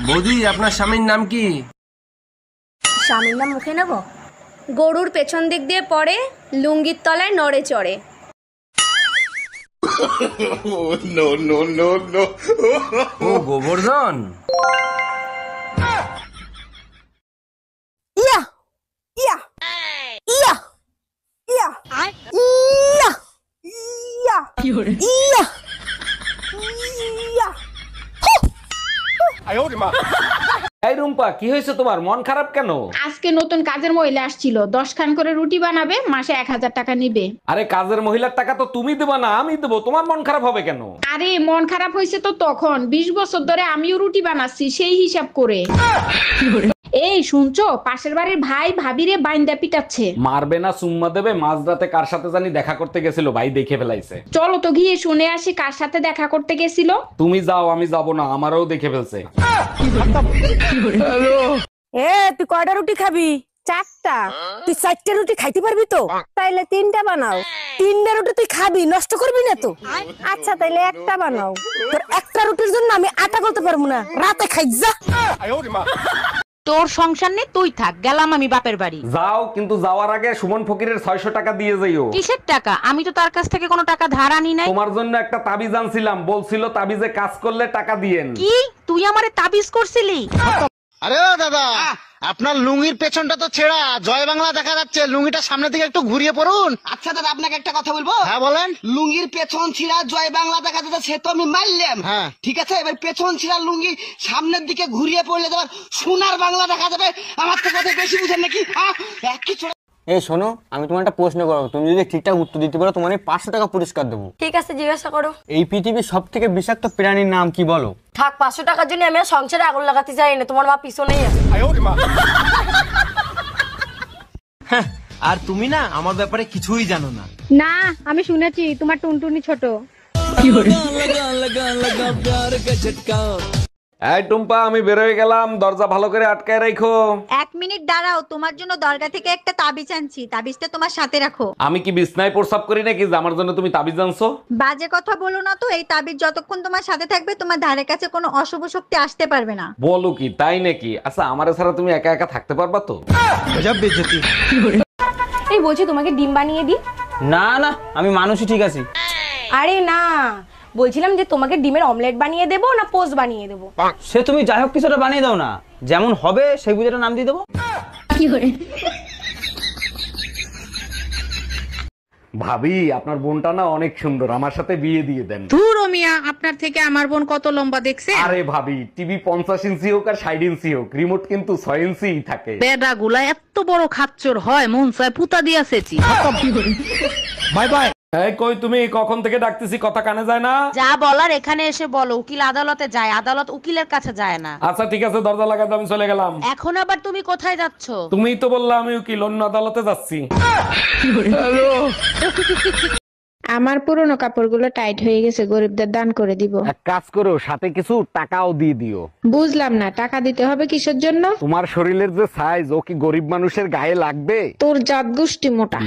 বৌদি আপনার স্বামীর নাম কি? স্বামীর নাম মুখে নেব? গরুর পেছন দিক দিয়ে পড়ে, লুঙ্গির তলায় নড়ে চড়ে। ও গোবর্ধন। ইয়া ইয়া ইয়া ইয়া ইয়া ইয়া ইয়া ইয়া। এই রুম্পা, কি হয়েছে তোমার? মন খারাপ কেন? আজকে নতুন কাজের মহিলা আসছিল, 10 খান করে রুটি বানাবে, মাসে 1000 টাকা নিবে। আরে কাজের মহিলার টাকা তো তুমি দেবা না, আমি দেবো। তোমার মন খারাপ হবে কেন? আরে মন খারাপ হয়েছে তো তখন, 20 বছর ধরে আমিও রুটি বানাচ্ছি সেই হিসাব করে। এই শুনছো, পাশের বাড়ির ভাই ভাবিরে বাইন্দা পিটাচ্ছে। মারবে না চুম্মা দেবে? মাঝরাতে কার সাথে জানি দেখা করতে গেছিল, ভাই দেখে ফেলাইছে। চলো তো গিয়ে শুনে আসি কার সাথে দেখা করতে গেছিল। তুমি যাও, আমি যাব না, আমারও দেখে ফেলছে। এ তুই কয়টা রুটি খাবি? 4টা। তুই 4টা রুটি খাইতে পারবি তো? তাইলে 3টা বানাও। 3টা রুটি তুই খাবি, নষ্ট করবি না তো? আচ্ছা তাইলে একটা বানাও। তোর একটা রুটির জন্য আমি আটা করতে পারবো না, রাতে খাই যা। তোর সংসার নেই, তুই থাক, গেলাম আমি বাপের বাড়ি। যাও, কিন্তু যাওয়ার আগে সুমন ফকিরের 600 টাকা দিয়ে যাইও। কিসের টাকা? আমি তো তার কাছ থেকে কোনো টাকা ধার আনি নাই। তোমার জন্য একটা তাবিজ আনছিলাম, বলছিল তাবিজে কাজ করলে টাকা দিয়েন। কি তুই আমারে তাবিজ করছিলি? আরে ও দাদা, আপনার লুঙ্গির পেছনটা তো ছেঁড়া, জয় বাংলা দেখা যাচ্ছে, লুঙ্গিটা সামনের দিকে একটু ঘুরিয়ে পড়ুন। আচ্ছা দাদা, আপনাকে একটা কথা বলবো? হ্যাঁ বলেন। লুঙ্গির পেছন ছিঁড়া জয় বাংলা দেখা যাচ্ছে, সে তো আমি মারলাম। হ্যাঁ ঠিক আছে, এবার পেছন ছিঁড়া লুঙ্গি সামনের দিকে ঘুরিয়ে পড়লে তোমার সোনার বাংলা দেখা যাবে। আমার তো কথা বেশি বুঝেন নাকি? একই ছোড়া। এই শোনো, আমি তোমার একটা প্রশ্ন করবো, তুমি যদি ঠিকঠাক উত্তর দিতে পারো তোমার 500 টাকা পুরস্কার দেবো। ঠিক আছে, জিজ্ঞাসা করো। এই পৃথিবীর সব থেকে বিষাক্ত প্রাণীর নাম কি বলো? থাক, 500 টাকার জন্য আমি আর সংসারে আগুন লাগাতে চাই না। তোমার মা পিছনেই আছে। আর তুমি না আমার ব্যাপারে কিছুই জানো না। না, আমি শুনেছি তোমার টুনটুনি ছোট। এই টুম্পা, আমি বের হয়ে গেলাম, দরজা ভালো করে আটকায় রাখো। 1 মিনিট দাঁড়াও, তোমার জন্য দরগা থেকে একটা তাবিজ আনছি, তাবিজটা তোমার সাথে রাখো। আমি কি বিছনায় প্রস্রাব করি নাকি যে আমার জন্য তুমি তাবিজ আনছো? বাজে কথা বলো না তো। এই তাবিজ যতক্ষণ তোমার সাথে থাকবে, তোমার ধারে কাছে কোনো অশুভ শক্তি আসতে পারবে না। বলো কি, তাই নাকি? আচ্ছা, আমারে ছাড়া তুমি একা একা থাকতে পারবা তো? এই বলছি, তোমাকে ডিম বানিয়ে দিই? না না, আমি মানুষই ঠিক আছি। আরে না, বলছিলাম যে তোমাকে ডিমের অমলেট বানিয়ে দেবো না পোস্ট বানিয়ে দেবো? সে তুমি যাই হোক কিছুটা বানিয়ে দাও না, যেমন হবে সেই বুঝেটা নাম দিয়ে দেবো। ভাবি, আপনার বোনটা না অনেক সুন্দর, আমার সাথে বিয়ে দিয়ে দেন। ধুর মিয়া, আপনার থেকে আমার বোন কত লম্বা দেখছে? আরে ভাবি, টিভি 50 ইঞ্চি হোক আর 60 ইঞ্চি হোক, রিমোট কিন্তু 6 ইঞ্চি থাকে। বেডা গুলা এত বড় খাচ্চর হয়, মন চায় পুতা দিয়াছেছি। Bye bye. এই কই তুমি? কখন থেকে ডাকতেছি, কথা কানে যায় না? যা বলার এখানে এসে বলো। উকিল আদালতে যায়, আদালত উকিলের কাছে যায় না। আচ্ছা ঠিক আছে, দরজা লাগাতে আমি চলে গেলাম। এখন আবার তুমি কোথায় যাচ্ছ? তুমিই তো বললা আমি উকিল, অন্য আদালতে যাচ্ছি। আমার পুরনো কাপড়গুলো টাইট হয়ে গেছে, গরিবদের দান করে দিব। এক কাজ করো, সাথে কিছু টাকাও দিয়ে দিও। বুঝলাম না, টাকা দিতে হবে কিসের জন্য? তোমার শরীরের যে সাইজ, ও কি গরিব মানুষের গায়ে লাগবে? তোর জাত গোষ্ঠী মোটা।